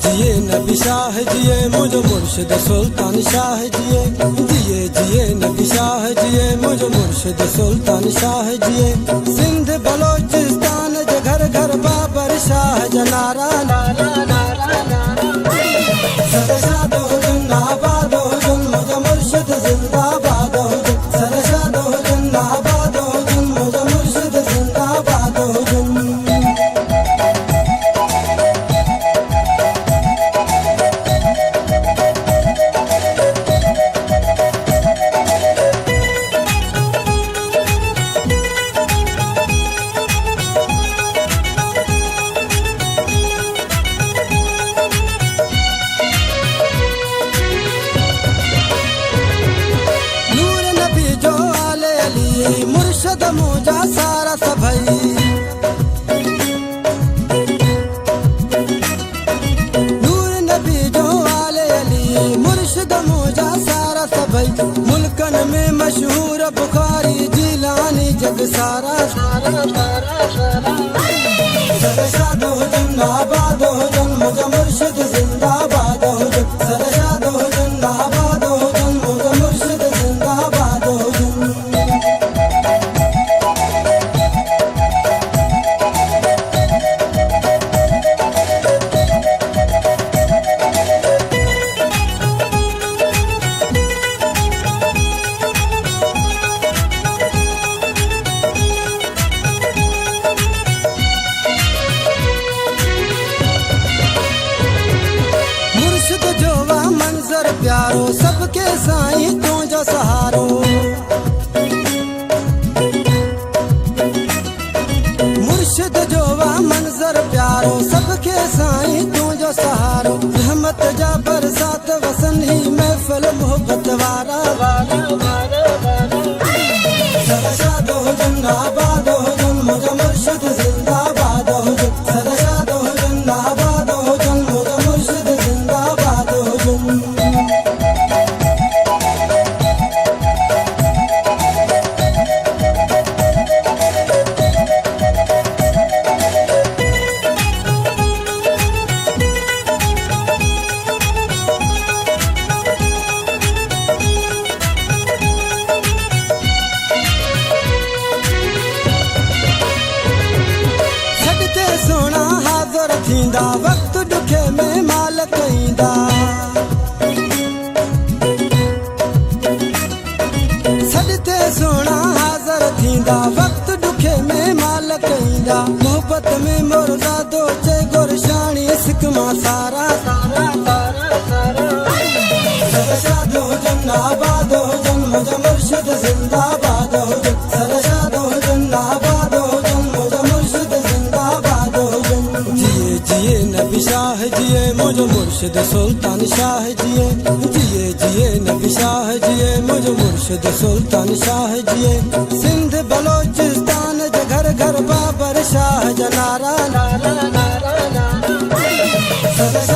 जिए नबी शाह जिए मुझ मुर्शिद सुल्तान शाह जिए। जिए नबी शाह जिए मुझ मुर्शिद सुल्तान शाह जिए। सिंध बलोचिस्तान जे घर घर बाबर शाह जनारा नारा नारा नारा। सरशाद हो जिंदाबाद हो जुन मुझ मुर्शिद जिंदाबाद हो जुन। सरशाद हो जिंदाबाद हो जुन मुझ मुर्शिद जिंदाबाद हो जुन। मुर्शद मुझा सारा सभई नूर नबी जो आले अली मुर्शद मुझा सारा सभई। मुल्कन में मशहूर बुखारी जिलानी जग सारा सारा सारा सारा। सरशाद हो जिंदाबाद हो जुन मुझ मुर्शिद जिंदाबाद हो जुन। सरशाद हो जिंदाबाद हो जुन मुझ मुर्शिद जिंदाबाद हो जुन। प्यारो सबके साईं तू जो सहारो। मुर्शिद जो वा मंजर प्यारो सबके साईं तू जो सहारो। रहमत जा बरसात वसन ही महफिल मोहब्बत वारा वारा वारा वारा। सरशाद हो जिंदाबाद हो जुन मुझ मुर्शिद जिंदाबाद हो जुन। सरशाद हो जिंदाबाद हो जुन मुझ मुर्शिद जिंदाबाद हो जुन। सोना हाज़िर थींदा वक्त दुखे में मालिक ईंदा। सॾते सोना हाज़िर थींदा वक्त दुखे में मालिक ईंदा। मोहब्बत में मुर्दादो चे गुरशानी सिकमा सारा सारा सारा सारा। सरशाद हो जिंदाबाद हो जुन मुझ मुर्शिद जिंदाबाद हो जुन। सरशाद हो जिंदाबाद हो जुन मुझ मुर्शिद जिंदाबाद हो जुन। जिए नबी शाह जिए मुझ मुर्शिद सुल्तान शाह जिए। जिए नबी शाह जिए मुझ मुर्शिद सुल्तान शाह जिए। सिंध बलोचिस्तान जे घर घर बाबर शाह जनारा नारा नारा नारा।